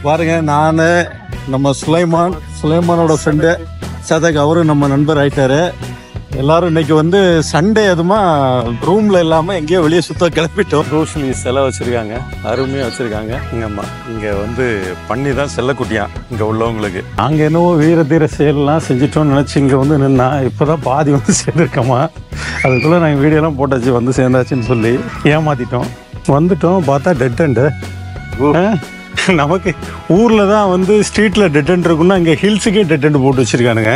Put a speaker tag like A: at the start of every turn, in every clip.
A: பாருங்க, நான் நம்ம சுலைமானோட ஃப்ரெண்டு சதக், அவரும் நம்ம நண்பர் ஆயிட்டாரு. எல்லாரும் இன்னைக்கு வந்து சண்டே அதுமா ரூம்ல இல்லாம எங்கேயோ வெளியே சுத்த கிளப்பிட்டோம். ரோஷினி செலை வச்சிருக்காங்க, அருமையா வச்சிருக்காங்க. இங்க வந்து பண்ணி தான் செல்லக்குட்டியா இங்க உள்ளவங்களுக்கு. நாங்க என்னவோ வீர தீர செயல்லாம் செஞ்சிட்டோம்னு நினைச்சு இங்க வந்து நின்னா இப்பதான் பாதி வந்து சேர்ந்துருக்கோமா. அதுக்குள்ள நாங்கள் வீடியோலாம் போட்டாச்சு, வந்து சேர்ந்தாச்சுன்னு சொல்லி ஏமாத்திட்டோம். வந்துட்டோம், பார்த்தா டெட் அண்டு. நமக்கு ஊர்ல தான் வந்து ஸ்ட்ரீட்ல டெட் அண்ட் இருக்குன்னா இங்க ஹில்ஸுக்கே டெட் அண்ட் போட்டு வச்சிருக்கானுங்க.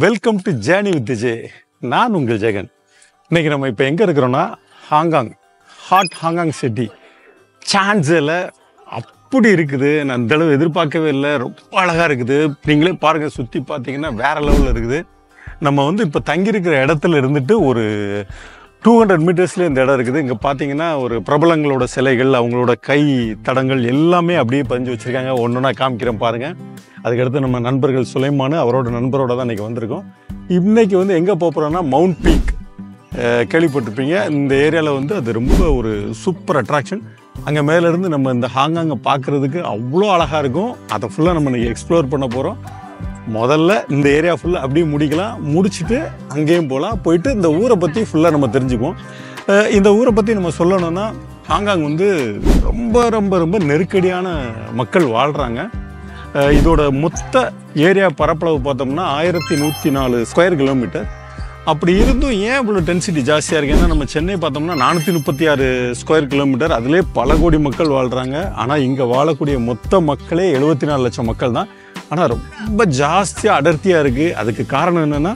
A: Welcome to journey with Vijay. நான் உங்கள் ஜெகன். இன்னைக்கு நம்ம இப்போ எங்கே இருக்கிறோன்னா ஹாங்காங், ஹாங்காங் சிட்டி. சான்ஸில் அப்படி இருக்குது, நான் இந்த அளவு எதிர்பார்க்கவே இல்லை. ரொம்ப அழகாக இருக்குது. நீங்களே பாருங்கள், சுற்றி பார்த்தீங்கன்னா வேறு லெவலில் இருக்குது. நம்ம வந்து இப்போ தங்கியிருக்கிற இடத்துல இருந்துட்டு ஒரு 200 மீட்டர்ஸ்லேயே இந்த இடம் இருக்குது. இங்கே பார்த்தீங்கன்னா ஒரு பிரபலங்களோட சிலைகள், அவங்களோட கை தடங்கள் எல்லாமே அப்படியே பதிஞ்சு வச்சுருக்காங்க. ஒன்றுனா காமிக்கிறேன் பாருங்கள். அதுக்கடுத்து நம்ம நண்பர்கள் சுலைமான், அவரோட நண்பரோட தான் இன்றைக்கி வந்திருக்கோம். இன்றைக்கி வந்து எங்கே போகிறோன்னா மவுண்ட் பீக். கேள்விப்பட்டிருப்பீங்க. இந்த ஏரியாவில் வந்து அது ரொம்ப ஒரு சூப்பர் அட்ராக்ஷன். அங்கே மேலேருந்து நம்ம இந்த ஹாங்காங்கை பார்க்குறதுக்கு அவ்வளோ அழகாக இருக்கும். அதை ஃபுல்லாக நம்ம இன்றைக்கி எக்ஸ்ப்ளோர் பண்ண போகிறோம். முதல்ல இந்த ஏரியா ஃபுல்லாக அப்படியே முடிக்கலாம், முடிச்சுட்டு அங்கேயும் போகலாம். போயிட்டு இந்த ஊரை பற்றி ஃபுல்லாக நம்ம தெரிஞ்சுக்குவோம். இந்த ஊரை பற்றி நம்ம சொல்லணும்னா, ஹாங்காங் வந்து ரொம்ப ரொம்ப ரொம்ப நெருக்கடியான மக்கள் வாழ்கிறாங்க. இதோட மொத்த ஏரியா பரப்பளவு பார்த்தோம்னா 1104 ஸ்கொயர் கிலோமீட்டர். அப்படி இருந்தும் ஏன் இவ்வளோ டென்சிட்டி ஜாஸ்தியாக இருக்குது? ஏன்னா நம்ம சென்னை பார்த்தோம்னா 436 ஸ்கொயர் கிலோமீட்டர், அதிலே பல கோடி மக்கள் வாழ்கிறாங்க. ஆனால் இங்கே வாழக்கூடிய மொத்த மக்களே 74 லட்சம் மக்கள் தான். ஆனால் ரொம்ப ஜாஸ்தியாக அடர்த்தியாக இருக்குது. அதுக்கு காரணம் என்னென்னா,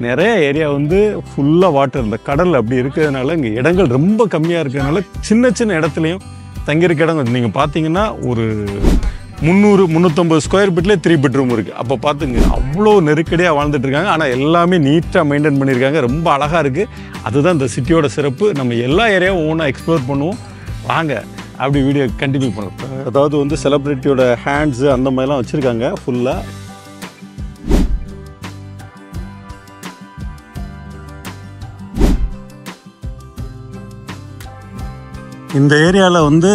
A: நிறைய ஏரியா வந்து ஃபுல்லாக வாட்டர், இந்த கடல் அப்படி இருக்கிறதுனால இங்கே இடங்கள் ரொம்ப கம்மியாக இருக்கிறதுனால சின்ன சின்ன இடத்துலையும் தங்கியிருக்க இடம் நீங்கள் பார்த்தீங்கன்னா ஒரு 300-350 ஸ்கொயர் ஃபீட்லேயே 3 பெட்ரூம் இருக்குது. அப்போ பார்த்துங்க, அவ்வளோ நெருக்கடியாக வாழ்ந்துட்டு இருக்காங்க. ஆனால் எல்லாமே நீட்டாக மெயின்டைன் பண்ணியிருக்காங்க. ரொம்ப அழகாக இருக்குது. அதுதான் இந்த சிட்டியோட சிறப்பு. நம்ம எல்லா ஏரியாவும் ஒவ்வொன்றா எக்ஸ்ப்ளோர் பண்ணுவோம். வாங்க அப்படி வீடியோ கண்டினியூ பண்ணுறோம். அதாவது வந்து செலிப்ரிட்டியோட ஹேண்ட்ஸு அந்த மாதிரிலாம் வச்சுருக்காங்க ஃபுல்லாக. இந்த ஏரியாவில் வந்து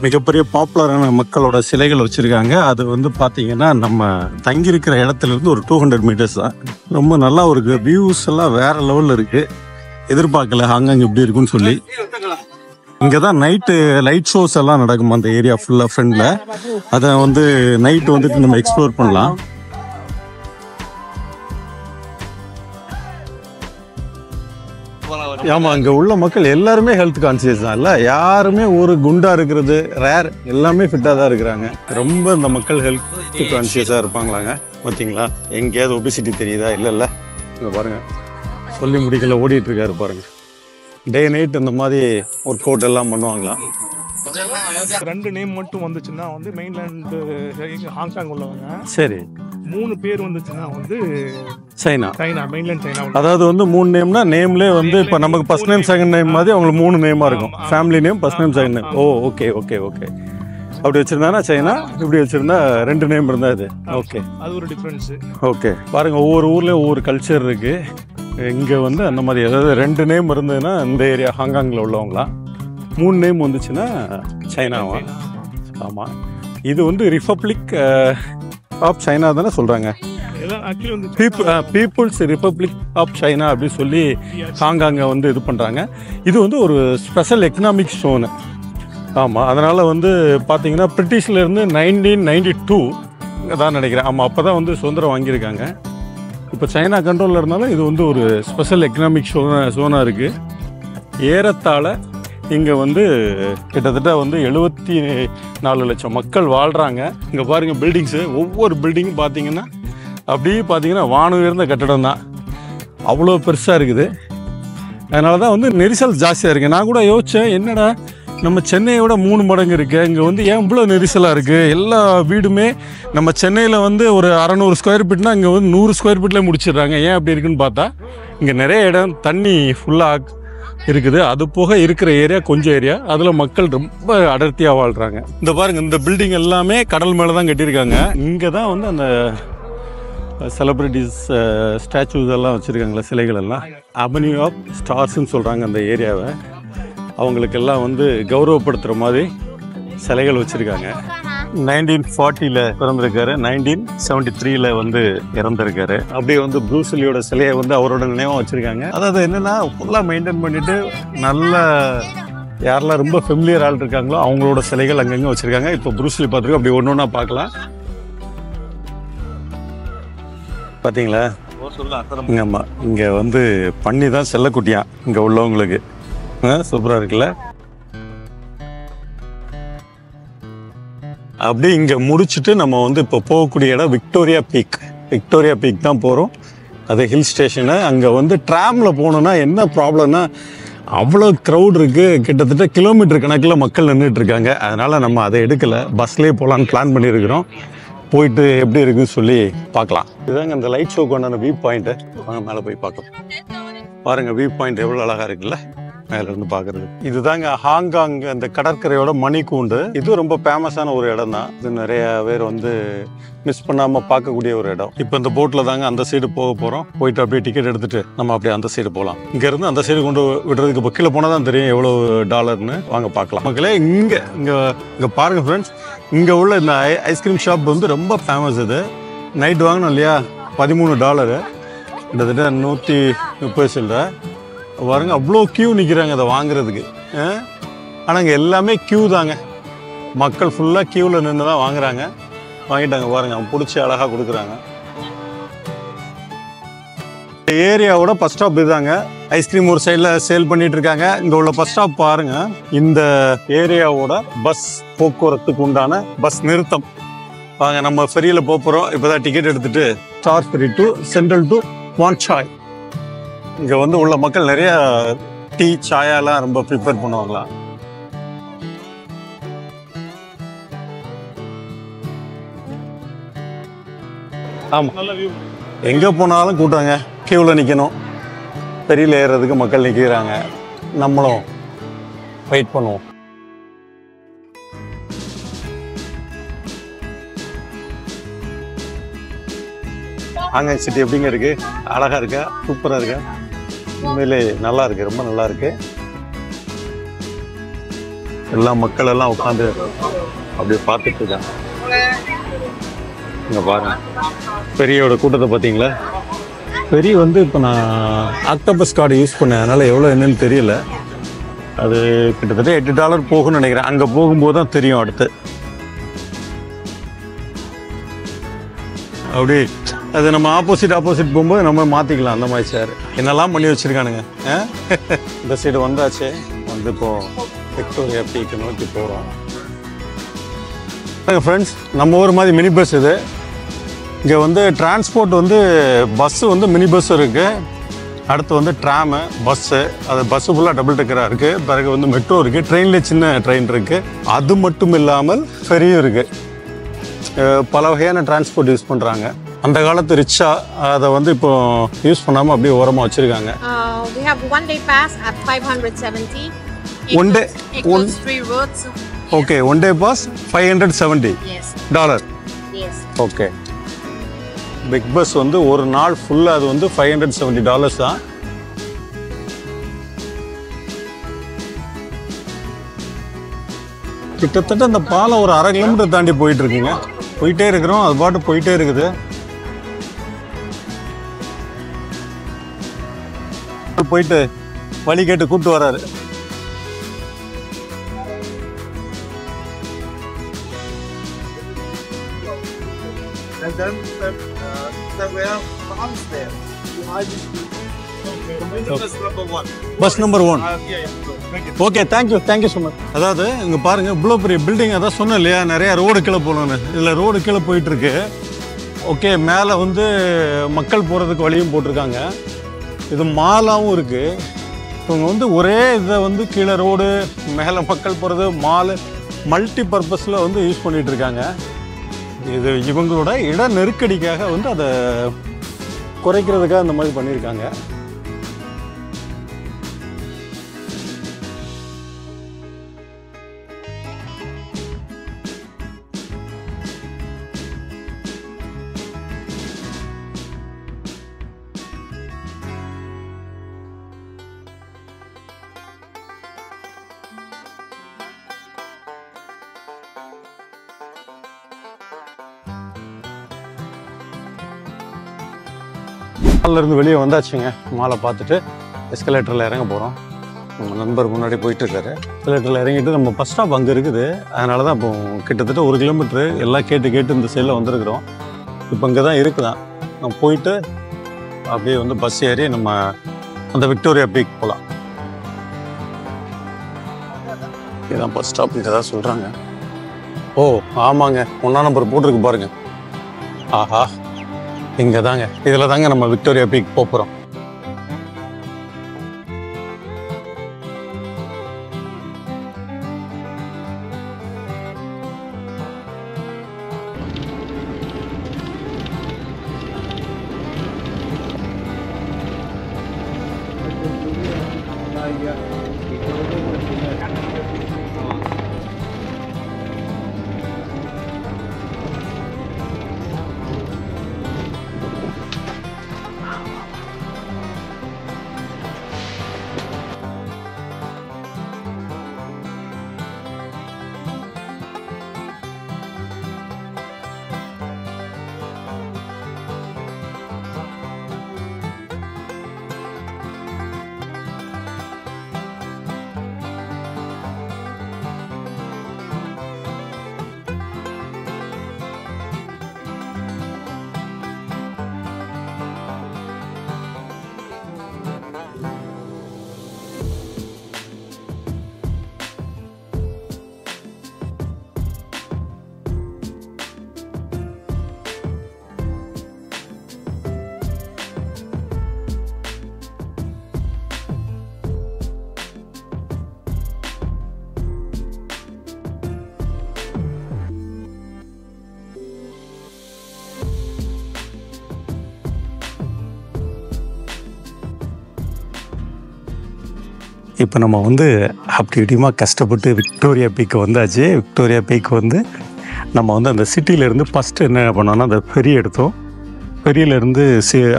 A: மிகப்பெரிய பாப்புலரான மக்களோட சிலைகள் வச்சுருக்காங்க. அது வந்து பார்த்திங்கன்னா நம்ம தங்கியிருக்கிற இடத்துலேருந்து ஒரு 200 மீட்டர்ஸ் தான். ரொம்ப நல்லா இருக்குது. வியூஸ் எல்லாம் வேறு லெவலில் இருக்குது. எதிர்பார்க்கல ஹாங்காங் எப்படி இருக்குன்னு சொல்லி. இங்கே தான் நைட்டு லைட் ஷோஸ் எல்லாம் நடக்கும் அந்த ஏரியா ஃபுல்லாக ஃப்ரெண்டில். அதை வந்து நைட்டு வந்துட்டு நம்ம எக்ஸ்ப்ளோர் பண்ணலாம். ஆமாம், அங்கே உள்ள மக்கள் எல்லாருமே ஹெல்த் கான்சியஸ் தான். இல்லை யாருமே ஒரு குண்டாக இருக்கிறது ரேர், எல்லாமே ஃபிட்டாக தான் இருக்கிறாங்க. ரொம்ப இந்த மக்கள் ஹெல்த் கான்சியஸாக இருப்பாங்களாங்க. பார்த்தீங்களா, எங்கேயாவது ஒபிசிட்டி தெரியுதா? இல்லை இங்கே பாருங்கள், சொல்லி முடிக்கல ஓடிட்டு இருக்காரு பாருங்கள். டே நைட் இந்த மாதிரி ஒர்க் அவுட் எல்லாம் பண்ணுவாங்களாம்.
B: 2 நேம் மட்டும் வந்துச்சுன்னா வந்து மெயின்லேண்டு ஹாங்காங் உள்ளவங்க.
A: சரி.
B: 3 பேர் வந்துச்சுன்னா வந்து
A: சைனா,
B: மெயின்லேண்ட் சைனா.
A: அதாவது வந்து 3 நேம்னா நேம்லேயே வந்து இப்போ நமக்கு ஃபர்ஸ்ட் நேம் செகண்ட் நேம் மாதிரி அவங்களுக்கு 3 நேமாக இருக்கும். Family name, first name, second name. Oh okay. அப்படி வச்சிருந்தானா சைனா, இப்படி வச்சிருந்தா 2 நேம் இருந்தா இது. ஓகே,
B: அது ஒரு டிஃப்ரென்ஸ்.
A: ஓகே, பாருங்க, ஒவ்வொரு ஊர்லேயும் ஒவ்வொரு கல்ச்சர் இருக்கு. இங்கே வந்து அந்த மாதிரி, அதாவது 2 நேம் இருந்ததுன்னா இந்த ஏரியா ஹாங்காங்கில் உள்ளவங்களா, 3 நேம் வந்துச்சுன்னா சைனாவா. ஆமாம், இது வந்து ரிப்பப்ளிக் ஆஃப் சைனா தானே சொல்கிறாங்க. பீப்புள்ஸ் ரிப்பப்ளிக் ஆஃப் சைனா அப்படின்னு சொல்லி ஹாங்காங்கை வந்து இது பண்ணுறாங்க. இது வந்து ஒரு ஸ்பெஷல் எக்கனாமிக் ஜோனு. ஆமாம், அதனால் வந்து பார்த்தீங்கன்னா பிரிட்டிஷ்லேருந்து 1992 தான் நினைக்கிறேன். ஆமாம், அப்போ தான் வந்து சுதந்திரம் வாங்கியிருக்காங்க. இப்போ சைனா கண்ட்ரோலில் இருந்தாலும் இது வந்து ஒரு ஸ்பெஷல் எக்கனாமிக் ஜோனாக இருக்குது. ஏறத்தாழ இங்கே வந்து கிட்டத்தட்ட வந்து 74 லட்சம் மக்கள் வாழ்கிறாங்க. இங்கே பாருங்கள் பில்டிங்ஸு, ஒவ்வொரு பில்டிங்கும் பார்த்தீங்கன்னா அப்படியே பார்த்தீங்கன்னா வானம் உயர்ந்த கட்டடம் தான். அவ்வளோ பெருசாக இருக்குது. அதனால தான் வந்து நெரிசல் ஜாஸ்தியாக இருக்குது. நான் கூட யோசித்தேன், என்னடா நம்ம சென்னையோட 3 மடங்கு இருக்குது, இங்கே வந்து ஏன் இவ்வளோ நெரிசலாக இருக்குது? எல்லா வீடுமே நம்ம சென்னையில் வந்து ஒரு 600 ஸ்கொயர் ஃபீட்னா இங்கே வந்து 100 ஸ்கொயர் ஃபீட்லேயே முடிச்சிடுறாங்க. ஏன் அப்படி இருக்குன்னு பார்த்தா, இங்கே நிறைய இடம் தண்ணி ஃபுல்லாக இருக்குது. அது போக இருக்கிற ஏரியா கொஞ்சம் ஏரியா, அதில் மக்கள் ரொம்ப அடர்த்தியாக வாழ்கிறாங்க. இந்த பாருங்க, இந்த பில்டிங் எல்லாமே கடல் மேலே தான் கட்டியிருக்காங்க. இங்கே தான் வந்து அந்த செலிப்ரிட்டிஸ் ஸ்டாச்சூஸ் எல்லாம் வச்சுருக்காங்களே, சிலைகள் எல்லாம். அவென்யூ ஆஃப் ஸ்டார்ஸ்ன்னு சொல்கிறாங்க அந்த ஏரியாவை. அவங்களுக்கெல்லாம் வந்து கௌரவப்படுத்துகிற மாதிரி சிலைகள் வச்சுருக்காங்க. 1940 பிறந்திருக்காரு, 1973 வந்து இறந்திருக்காரு. அப்படியே வந்து ப்ரூஸ்லியோட சிலையை வந்து அவரோட நினைவாக வச்சுருக்காங்க. அதாவது என்னென்னா ஃபுல்லாக மெயின்டைன் பண்ணிவிட்டு நல்ல யாரெல்லாம் ரொம்ப ஃபெமிலியர் ஆள் இருக்காங்களோ அவங்களோட சிலைகள் அங்கங்கே வச்சுருக்காங்க. இப்போ ப்ரூஸ்லி பார்த்துருக்கோம், அப்படி ஒன்று ஒன்றா பார்க்கலாம். பார்த்தீங்களா? ஆமாம், இங்கே வந்து பண்ணி தான் செல்லக்குட்டியான் இங்கே உள்ளவங்களுக்கு. சூப்பராக இருக்குல்ல? அப்படியே இங்கே முடிச்சுட்டு நம்ம வந்து இப்போ போகக்கூடிய இடம் விக்டோரியா பீக் தான் போகிறோம். அது ஹில் ஸ்டேஷனு. அங்கே வந்து ட்ராமில் போகணுன்னா என்ன ப்ராப்ளம்னா அவ்வளோ க்ரௌட் இருக்குது. கிட்டத்தட்ட கிலோமீட்டர் கணக்கில் மக்கள் நின்றுட்டுருக்காங்க. அதனால் நம்ம அதை எடுக்கலை, பஸ்லேயே போகலான்னு பிளான் பண்ணியிருக்கிறோம். போயிட்டு எப்படி இருக்குன்னு சொல்லி பார்க்கலாம். இதுதாங்க அந்த லைட் ஷோக்கு உண்டான வியூ பாயிண்ட்டு. வாங்க மேலே போய் பார்க்கலாம். பாருங்கள், வியூ பாயிண்ட் எவ்வளோ அழகாக இருக்குல்ல மேலேருந்து பார்க்குறது. இதுதாங்க ஹாங்காங் அந்த கடற்கரையோட மணிக்கூண்டு. இது ரொம்ப ஃபேமஸான ஒரு இடம் தான். இது நிறைய பேர் வந்து மிஸ் பண்ணாமல் பார்க்கக்கூடிய ஒரு இடம். இப்போ இந்த போட்டில் தாங்க அந்த சைடு போக போகிறோம். போயிட்டு அப்படியே டிக்கெட் எடுத்துகிட்டு நம்ம அப்படியே அந்த சைடு போகலாம். இங்கேருந்து அந்த சைடு கொண்டு விடுறதுக்கு இப்போ கீழே போனால் தான் தெரியும் எவ்வளோ டாலர்னு. வாங்க பார்க்கலாம். மக்களே, இங்கே பாருங்கள் ஃப்ரெண்ட்ஸ், இங்கே உள்ள இந்த ஐஸ்கிரீம் ஷாப் வந்து ரொம்ப ஃபேமஸ். இது நைட் வாங்கினோம் இல்லையா, $13, கிட்டத்தட்ட 130 சில்லரை. பாருங்க, அவ்வளோ க்யூ நிற்கிறாங்க அதை வாங்குறதுக்கு. ஆனால் இங்கே எல்லாமே க்யூ தாங்க. மக்கள் ஃபுல்லாக க்யூவில் நின்று தான் வாங்குறாங்க. வாங்கிட்டாங்க பாருங்க, அவங்க பிடிச்சி அழகாக கொடுக்குறாங்க. ஏரியாவோட பஸ் ஸ்டாப் இதுதாங்க. ஐஸ்கிரீம் ஒரு சைடில் சேல் பண்ணிட்டு இருக்காங்க. இங்கே உள்ள பஸ் ஸ்டாப் பாருங்க. இந்த ஏரியாவோட பஸ் போக்குவரத்துக்கு உண்டான பஸ் நிறுத்தம். வாங்க, நம்ம ஃபெரியில் போகிறோம். இப்போ தான் டிக்கெட் எடுத்துகிட்டு Star Ferry to Central to Wan Chai. இங்கே வந்து உள்ள மக்கள் நிறைய டீ சாயாலாம் ரொம்ப ப்ரிப்பேர் பண்ணுவாங்களா. ஆமாம், எங்கே போனாலும் கூட்டாங்க, கியூவில் நிற்கணும். பெரியில் ஏறுறதுக்கு மக்கள் நிற்கிறாங்க, நம்மளும் வெயிட் பண்ணுவோம். ஹாங்காங் சிட்டி எப்படிங்க இருக்கு? அழகா இருக்கா? சூப்பராக இருக்கா? உண்மையிலே நல்லா இருக்கு, ரொம்ப நல்லா இருக்கு. எல்லா மக்கள் எல்லாம் உட்காந்து அப்படியே பார்த்துட்டு இருக்காங்க. இங்கே பாருங்க, பெரியோட கூட்டத்தை பார்த்தீங்களா? பெரிய வந்து இப்போ நான் ஆக்டோபஸ் கார்டு யூஸ் பண்ணேன், அதனால் எவ்வளோ என்னன்னு தெரியல. அது கிட்டத்தட்ட $8 போகும்னு நினைக்கிறேன். அங்கே போகும்போது தான் தெரியும். அடுத்து அப்படி அது நம்ம ஆப்போசிட் போகும்போது நம்ம மாற்றிக்கலாம். அந்த மாதிரி சார் என்னெல்லாம் பண்ணி வச்சுருக்கானுங்க. இந்த சைடு வந்தாச்சு. வந்து இப்போது விக்டோரியா பீக்கை நோக்கி போகிறோம். ஃப்ரெண்ட்ஸ், நம்ம ஊர் மாதிரி மினி பஸ் இது. இங்கே வந்து டிரான்ஸ்போர்ட் வந்து பஸ்ஸு வந்து மினி பஸ் இருக்குது. அடுத்து வந்து ட்ராமு, பஸ்ஸு. அது பஸ்ஸு ஃபுல்லாக டபுள் டெக்கராக இருக்குது. பிறகு வந்து மெட்ரோ இருக்குது. ட்ரெயினில் சின்ன ட்ரெயின் இருக்குது. அது மட்டும் இல்லாமல் ஃபெரியும் இருக்குது. பல வகையான டிரான்ஸ்போர்ட் யூஸ் பண்ணுறாங்க. அந்த காலத்து ரிக்ஷா அதை வந்து இப்போ யூஸ் பண்ணாமல் அப்படியே ஓரமாக வச்சுருக்காங்க.
C: We have one day pass at 570.
A: One day,
C: one 3 roads.
A: Okay, one day pass $570.
C: Yes. Yes.
A: Okay. Big bus வந்து ஒரு நாள் ஃபுல்லாக அது வந்து $570 தான். கிட்டத்தட்ட அந்த பாலம் ஒரு 1/2 கிலோமீட்டர் தாண்டி போயிட்டு இருக்குங்க. போயிட்டே இருக்கிறோம், அது பாட்டு போயிட்டே இருக்குது. போயிட்டு வழி கேட்டு கூப்பிட்டு வராரு. Bus number 1. Okay, thank you so much. அதாவது இங்கே பாருங்கள், இவ்வளோ பெரிய பில்டிங். அதான் சொன்னேன் இல்லையா, நிறையா ரோடு கீழே போகணுன்னு. இதில் ரோடு கீழே போயிட்டுருக்கு. ஓகே, மேலே வந்து மக்கள் போகிறதுக்கு வழியும் போட்டிருக்காங்க. இது மாலாவும் இருக்குது. இவங்க வந்து ஒரே இதை வந்து கீழே ரோடு, மேலே மக்கள் போகிறது, மாலு, மல்டி பர்பஸில் வந்து யூஸ் பண்ணிகிட்ருக்காங்க. இது இவங்களோட இட நெருக்கடிக்காக வந்து அதை குறைக்கிறதுக்காக இந்த மாதிரி பண்ணியிருக்காங்க. மால்லேருந்து வெளியே வந்தாச்சுங்க. மாலை பார்த்துட்டு எஸ்கலேட்டரில் இறங்க போகிறோம். நம்ம நண்பர் முன்னாடி போயிட்டுருக்காரு. எஸ்கலேட்டரில் இறங்கிட்டு நம்ம பஸ் ஸ்டாப் அங்கே இருக்குது. அதனால தான் இப்போ கிட்டத்தட்ட 1 கிலோமீட்ரு எல்லாம் கேட்டு இந்த சைடில் வந்திருக்கிறோம். இப்போ இங்கே தான் இருக்குதான். நம்ம போயிட்டு அப்படியே வந்து பஸ் ஏறி நம்ம அந்த விக்டோரியா பீக் போகலாம். இதுதான் பஸ் ஸ்டாப். இங்கே தான் சொல்கிறாங்க. ஓ ஆமாங்க, 1ஆம் நம்பர் போட்டிருக்கு பாருங்க. ஆஹா, இங்கே தாங்க. இதில் தாங்க நம்ம விக்டோரியா பீக் போகிறோம். இப்போ நம்ம வந்து அப்படி இப்படிமா கஷ்டப்பட்டு விக்டோரியா பீக்கு வந்தாச்சு. விக்டோரியா பீக் வந்து நம்ம வந்து அந்த சிட்டியிலேருந்து ஃபஸ்ட்டு என்ன பண்ணோன்னா அந்த ஃபெரி எடுத்தோம். ஃபெரியிலேருந்து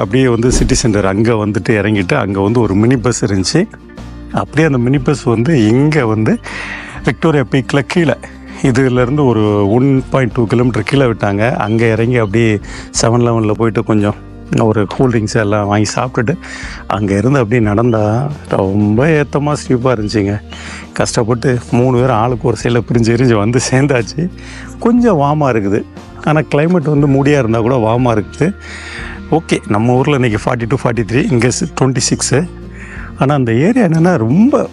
A: அப்படியே வந்து சிட்டி சென்டர் அங்கே வந்துட்டு இறங்கிட்டு அங்கே வந்து ஒரு மினி பஸ் இருந்துச்சு. அப்படியே அந்த மினி பஸ் வந்து இங்கே வந்து விக்டோரியா பீக்கில் கீழே இதுலேருந்து ஒரு 1.2 கிலோமீட்டர் கீழே விட்டாங்க. அங்கே இறங்கி அப்படியே 7-Eleven போயிட்டு கொஞ்சம் ஒரு கூல்ட்ரிங்க்ஸ் எல்லாம் வாங்கி சாப்பிட்டுட்டு அங்கே இருந்து அப்படியே நடந்தால் ரொம்ப ஏற்றமாக ஸ்டீப்பாக இருந்துச்சுங்க. கஷ்டப்பட்டு 3 பேர் ஆளுக்கு ஒரு சைடில் பிரிஞ்சு வந்து சேர்ந்தாச்சு. கொஞ்சம் வார்மாக இருக்குது. ஆனால் கிளைமேட் வந்து மூடியாக இருந்தால் கூட வார்மாக இருக்குது. ஓகே, நம்ம ஊரில் இன்றைக்கி 42, 43, இங்கே 26. ஆனால் அந்த ஏரியா என்னென்னா ரொம்ப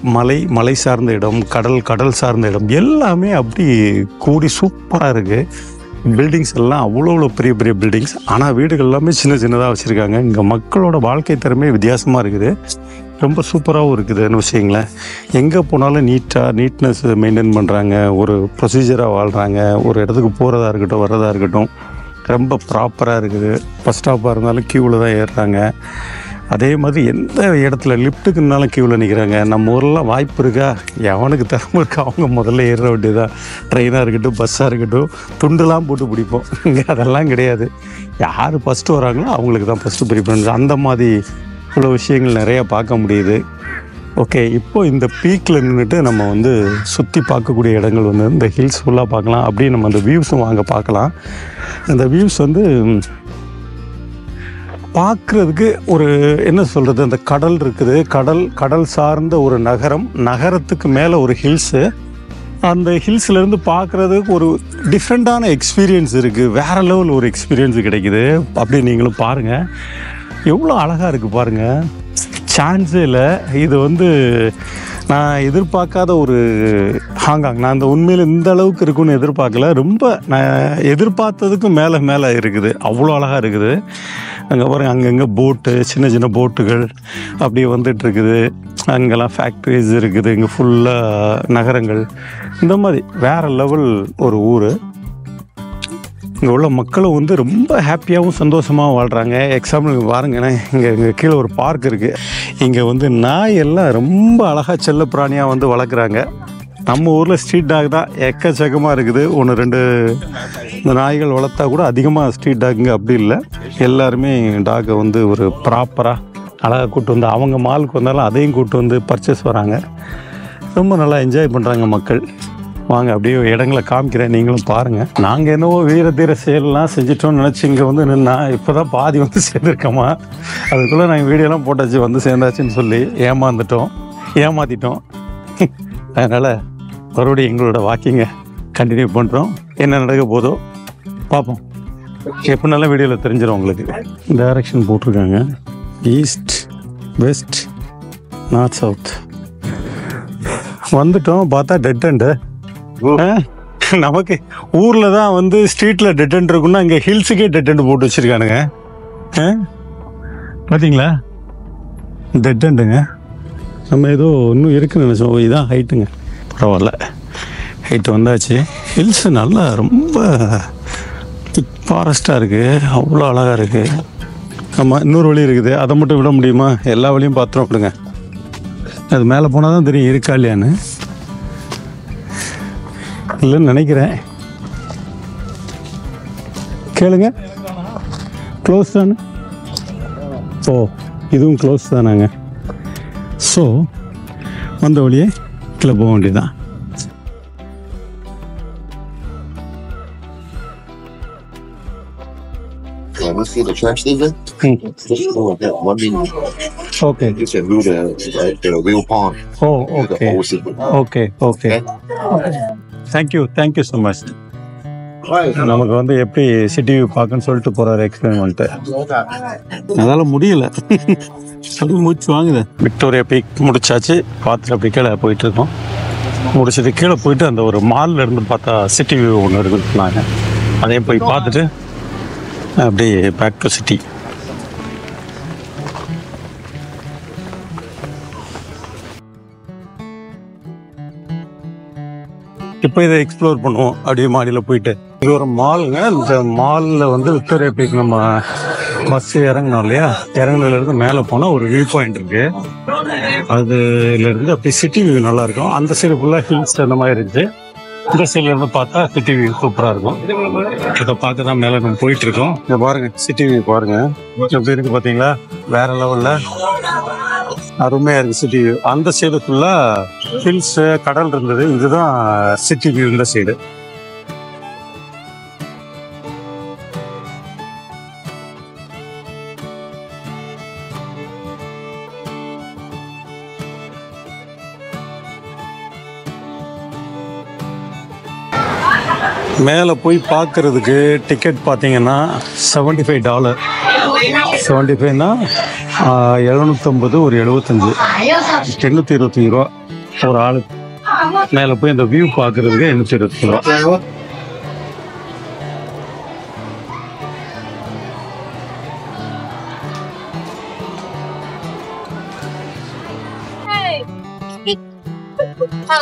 A: மலை சார்ந்த இடம், கடல் சார்ந்த இடம் எல்லாமே அப்படி கூடி சூப்பராக இருக்குது. பில்டிங்ஸ் எல்லாம் அவ்வளோ பெரிய பில்டிங்ஸ். ஆனால் வீடுகள் எல்லாமே சின்னதாக வச்சுருக்காங்க. இங்கே மக்களோட வாழ்க்கை திறமே வித்தியாசமாக இருக்குது. ரொம்ப சூப்பராகவும் இருக்குதுன்னு வச்சுக்கிங்களேன். எங்கே போனாலும் நீட்னஸ் மெயின்டைன் பண்ணுறாங்க. ஒரு ப்ரொசீஜராக வாழ்கிறாங்க. ஒரு இடத்துக்கு போகிறதா இருக்கட்டும் வர்றதா இருக்கட்டும் ரொம்ப ப்ராப்பராக இருக்குது. பஸ் ஸ்டாப்பாக இருந்தாலும் க்யூவில் தான் ஏறுறாங்க. அதே மாதிரி எந்த இடத்துல லிஃப்ட்டுக்குனாலும் க்யூவில் நிற்கிறாங்க. நம்ம ஊரெலாம் வாய்ப்பு இருக்கா, எவனுக்கு திறமை இருக்கா அவங்க முதல்ல ஏற வேண்டியதான். ட்ரெயினாக இருக்கட்டும் பஸ்ஸாக இருக்கட்டும் துண்டுலாம் போட்டு பிடிப்போம். இங்கே அதெல்லாம் கிடையாது. யார் ஃபஸ்ட்டு வராங்களோ அவங்களுக்கு தான் ஃபஸ்ட்டு ப்ரிஃபரன்ஸ். அந்த மாதிரி இவ்வளோ விஷயங்கள் நிறையா பார்க்க முடியுது. ஓகே, இப்போது இந்த பீக்கில் நின்றுட்டு நம்ம வந்து சுற்றி பார்க்கக்கூடிய இடங்கள் வந்து இந்த ஹில்ஸ் ஃபுல்லாக பார்க்கலாம். அப்படியே நம்ம அந்த வியூஸும் வாங்க பார்க்கலாம். அந்த வியூஸ் வந்து பார்க்குறதுக்கு ஒரு என்ன சொல்கிறது, அந்த கடல் இருக்குது. கடல் சார்ந்த ஒரு நகரத்துக்கு மேலே ஒரு ஹில்ஸு. அந்த ஹில்ஸ்லேருந்து பார்க்குறதுக்கு ஒரு டிஃப்ரெண்ட்டான எக்ஸ்பீரியன்ஸ் இருக்குது. வேறு லெவல் ஒரு எக்ஸ்பீரியன்ஸ் கிடைக்குது. அப்படி நீங்களும் பாருங்கள், எவ்வளோ அழகாக இருக்குது பாருங்கள். சான்ஸே இல்லை. இது வந்து நான் எதிர்பார்க்காத ஒரு ஹாங்காங். நான் இந்த உண்மையில் இந்த அளவுக்கு இருக்குன்னு எதிர்பார்க்கல. ரொம்ப நான் எதிர்பார்த்ததுக்கும் மேலே இருக்குது. அவ்வளோ அழகாக இருக்குது. அங்கே பாருங்கள், அங்கங்கே போட்டு சின்ன போட்டுகள் அப்படியே வந்துட்டுருக்குது. அங்கெல்லாம் ஃபேக்ட்ரிஸ் இருக்குது. இங்கே ஃபுல்லாக நகரங்கள். இந்த மாதிரி வேறு லெவல் ஒரு ஊர். இங்கே உள்ள மக்களும் வந்து ரொம்ப ஹாப்பியாகவும் சந்தோஷமாகவும் வாழ்கிறாங்க. எக்ஸாம்பிள் பாருங்கண்ணே, இங்கே கீழே ஒரு பார்க் இருக்குது. இங்கே வந்து நாயெல்லாம் ரொம்ப அழகாக செல்ல பிராணியாக வந்து வளர்க்குறாங்க. நம்ம ஊரில் ஸ்ட்ரீட் டாக் தான் எக்கச்சக்கமாக இருக்குது. 1-2 இந்த நாய்கள் வளர்த்தா கூட அதிகமாக ஸ்ட்ரீட் டாக்குங்க அப்படி இல்லை. எல்லாருமே டாகை வந்து ஒரு ப்ராப்பராக அழகாக கூப்பிட்டு வந்து அவங்க மாலுக்கு வந்தாலும் அதையும் கூப்பிட்டு வந்து பர்ச்சேஸ் வராங்க. ரொம்ப நல்லா என்ஜாய் பண்ணுறாங்க மக்கள். வாங்க அப்படியே இடங்களை காமிக்கிறேன், நீங்களும் பாருங்கள். நாங்கள் என்னவோ வீர தீர செயல்லாம் செஞ்சிட்டோம்னு நினச்சி இங்கே வந்து நின்னா இப்போ தான் பாதி வந்து சேர்ந்துருக்கோமா. அதுக்குள்ளே நாங்கள் வீடியோலாம் போட்டாச்சு, வந்து சேர்ந்தாச்சுன்னு சொல்லி ஏமாற்றிட்டோம். அதனால் மறுபடியும் எங்களோட வாக்கிங்கை கண்டினியூ பண்ணுறோம். என்ன நடக்க போதோ பார்ப்போம். எப்படினாலும் வீடியோவில் தெரிஞ்சிடும் உங்களுக்கு. டைரக்ஷன் போட்டிருக்காங்க, ஈஸ்ட் வெஸ்ட் நார்த் சவுத். வந்துட்டோம், பார்த்தா டெட் எண்டு. நமக்கு ஊரில் தான் வந்து ஸ்ட்ரீட்டில் டெட் எண்ட் இருக்குன்னா இங்கே ஹில்ஸுக்கே டெட் எண்டு போட்டு வச்சுருக்கானுங்க. பார்த்தீங்களா, டெட் எண்டுங்க. நம்ம ஏதோ இன்னும் இருக்குன்னு நினச்சோம். இதுதான் ஹைட்டுங்க, பரவாயில்ல, ஹைட்டு வந்தாச்சு. ஹில்ஸு நல்லா ரொம்ப ஃபாரஸ்ட்டாக இருக்குது, அவ்வளோ அழகாக இருக்குது. ஆமாம், இன்னொரு வழி இருக்குது, அதை மட்டும் விட முடியுமா? எல்லா வழியும் பார்த்துரும் அப்படிங்க. அது மேலே போனால் தான் தெரியும் இருக்கா இல்லையான்னு. இல்லைன்னு நினைக்கிறேன். கேளுங்க, க்ளோஸ் தானே? ஓ, இதுவும் க்ளோஸ் தானாங்க. ஸோ வந்த வழியே கீழே போக வேண்டியதுதான்.
D: We see the trash leaving. That 1 minute.
A: Okay.
D: You can do the wheel pond.
A: Oh,
D: The
A: okay.
D: whole sequence.
A: Okay. Thank you so much. நமக்கு வந்து எப்படி சிட்டி வியூ பார்க்கன்னு சொல்லிட்டு போகிறாரு எக்ஸ்பெரிமெண்ட்டு. அதனால் முடியல, சொல்லி மூச்சு வாங்குது. விக்டோரியா பீக் முடிச்சாச்சு, பார்த்துட்டு அப்படி கீழே போயிட்டுருக்கோம். முடிச்சது கீழே போயிட்டு அந்த ஒரு மாலில் இருந்து பார்த்தா சிட்டி வியூ ஒன்று இருக்குன்னு சொன்னாங்க. அதையும் போய் பார்த்துட்டு அப்படியே பேக் டு சிட்டி. இப்போ இதை எக்ஸ்ப்ளோர் பண்ணுவோம் அப்படியே மாடியில் போயிட்டு. இது ஒரு மாலுங்க. இந்த மாலில் வந்து விக்டோரியா பீக் நம்ம பஸ் இறங்கணும் இல்லையா, இறங்குனதுலேருந்து மேலே போனால் ஒரு வியூ பாயிண்ட் இருக்குது. அதுலேருந்து அப்படியே சிட்டி வியூ நல்லாயிருக்கும். அந்த சைடு ஃபுல்லாக ஹில்ஸ் அந்த மாதிரி இருந்துச்சு. இந்த சைட்லேருந்து பார்த்தா சிட்டி வியூ சூப்பராக இருக்கும். இதை பார்க்க தான் மேலே நம்ம போயிட்டுருக்கோம். இதை பாருங்கள், சிட்டி வியூ பாருங்கள் எப்படி இருக்குது பார்த்தீங்களா, வேறு லெவலில் அருமையாக இருக்குது சிட்டி வியூ. அந்த சைடு ஃபுல்லாக ஹில்ஸு, கடல் இருந்தது. இதுதான் சிட்டி வியூ இந்த சைடு. மேலே போய் பார்க்குறதுக்கு டிக்கெட் பார்த்தீங்கன்னா $75. 75னா 750, ஒரு 75, 825 ரூபா ஒரு ஆளுக்கு. மேலே போய் அந்த வியூ பார்க்குறதுக்கு 820 ரூபா.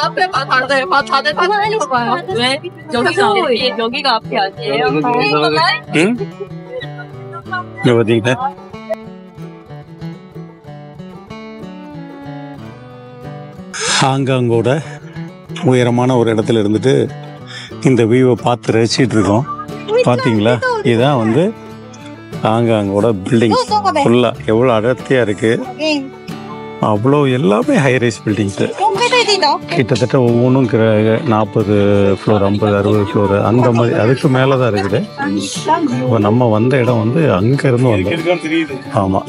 E: 앞에 다들 사진을 봐요. 왜? 여기가 앞이 아니에요?
A: 응? 이거 어디인데? ஹாங்காங்கோட உயரமான ஒரு இடத்துல இருந்துட்டு இந்த வியூவை பார்த்து ரசிச்சிட்டு இருக்கோம். பார்த்தீங்களா, இதுதான் வந்து ஹாங்காங்கோட பில்டிங். ஃபுல்லாக எவ்வளோ அடர்த்தியாக இருக்குது. அவ்வளோ எல்லாமே ஹைரைஸ் பில்டிங்ஸு. கிட்டத்தட்ட ஒவ்வொன்றும் 40 ஃப்ளோர், 50, 60 ஃப்ளோர் அந்த மாதிரி, அதுக்கு மேலே தான் இருக்குது. இப்போ நம்ம வந்த இடம் வந்து அங்கேருந்து வந்தோம். ஆமாம்,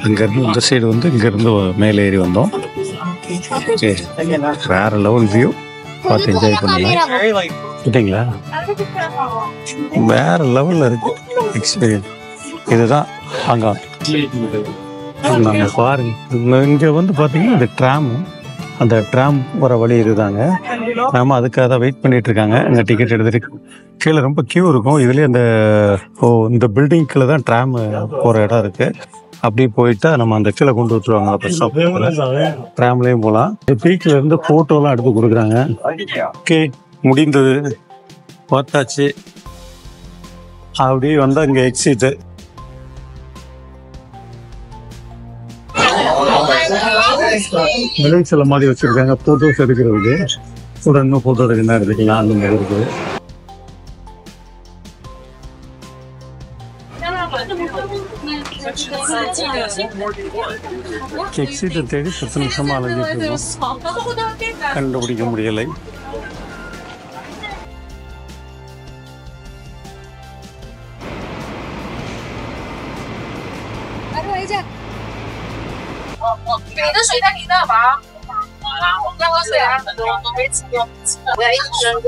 A: அங்கேருந்து இந்த சைடு வந்து இங்கேருந்து மேலே ஏறி வந்தோம். ஓகே, வேறு லெவல் வியூ பார்த்து என்ஜாய் பண்ணலாம். கேட்டிங்களா, வேறு லெவலில் இருக்குது எக்ஸ்பீரியன்ஸ். இதுதான் ஹாங்காங். நம்ம பாருங்க, இங்கே வந்து பார்த்தீங்கன்னா இந்த ட்ராமு, அந்த ட்ராம் வர வழி இதுதாங்க. ட்ராம் அதுக்காக தான் வெயிட் பண்ணிட்டு இருக்காங்க. இந்த டிக்கெட் எடுத்துட்டு கீழே ரொம்ப கியூ இருக்கும். இதுலேயே இந்த பில்டிங் கீழே தான் ட்ராம் போகிற இடம் இருக்குது. அப்படியே போயிட்டா நம்ம அந்த கீழே கொண்டு விட்டுருவாங்க. அப்போ ட்ராம்லேயும் போகலாம். பீக்கில் இருந்து ஃபோட்டோலாம் எடுத்து கொடுக்குறாங்க. ஓகே, முடிந்தது, பார்த்தாச்சு. அப்படியே வந்தால் இங்கே எக்ஸிட்டு. சில மாதிரி வச்சிருக்காங்க போட்டோஸ் எடுக்கிறதுக்கு. உடனே போட்டோ எடுக்கணும் எடுத்துக்கலாம். அந்த மாதிரி இருக்குது. எக்ஸிட்டை தேடி 10 நிமிஷமா அலைஞ்சிட்டு இருக்கோம், கண்டுபிடிக்க முடியலை.
E: 你的水在你那吧？要喝水啊？我都没吃过，我要一直扔过。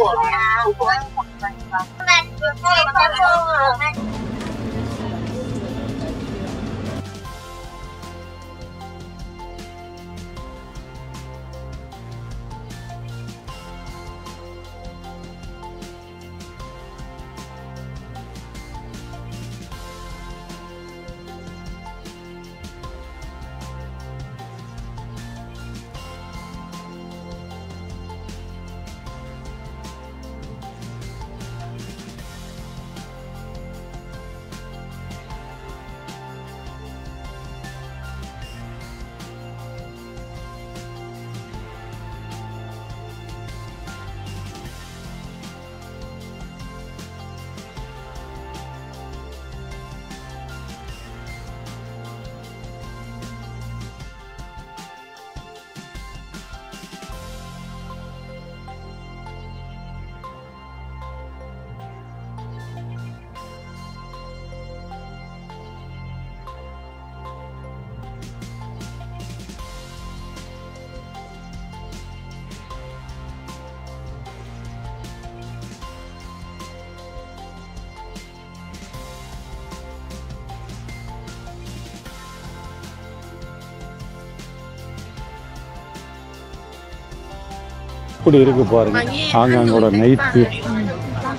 A: இப்படி இருக்கு பாருங்க ஹாங்காங்கோட நைட் வியூ.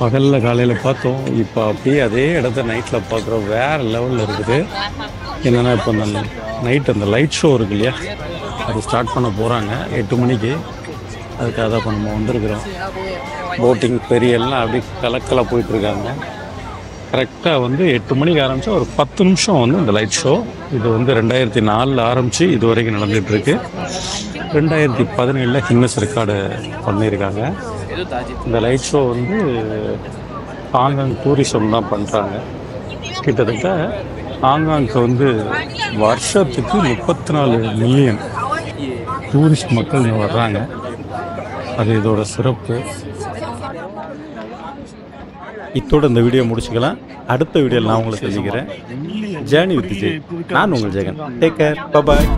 A: பகலில் காலையில் பார்த்தோம், இப்போ அப்படியே அதே இடத்த நைட்டில் பார்க்குறோம். வேறு லெவலில் இருக்குது. என்னென்னா இப்போ அந்த நைட் அந்த லைட் ஷோ இருக்கு இல்லையா, அது ஸ்டார்ட் பண்ண போகிறாங்க 8 மணிக்கு. அதுக்காக தான் இப்போ நம்ம வந்திருக்கிறோம். போட்டிங் பெரிய எல்லாம் அப்படியே கலக்கலாக போயிட்டுருக்காங்க. கரெக்டாக வந்து 8 மணிக்கு ஆரம்பித்தா ஒரு 10 நிமிஷம் வந்து இந்த லைட் ஷோ. இது வந்து 2004 ஆரம்பித்து இது வரைக்கும் நடந்துகிட்ருக்கு. 2017 கின்னஸ் ரெக்கார்டு பண்ணியிருக்காங்க. இந்த லைட் ஷோ வந்து ஹாங்காங் டூரிசம் தான் பண்ணுறாங்க. கிட்டத்தட்ட ஹாங்காங்க்கு வந்து வருஷத்துக்கு 34 மில்லியன் டூரிஸ்ட் மக்கள் இங்கே வர்றாங்க. அது இதோட சிறப்பு. இத்தோடு இந்த வீடியோ முடிச்சுக்கலாம். அடுத்த வீடியோவில் நான் உங்களை சந்திக்கிறேன். Journey with Vijay. நான் உங்கள் ஜெகன். Take care. பாய்.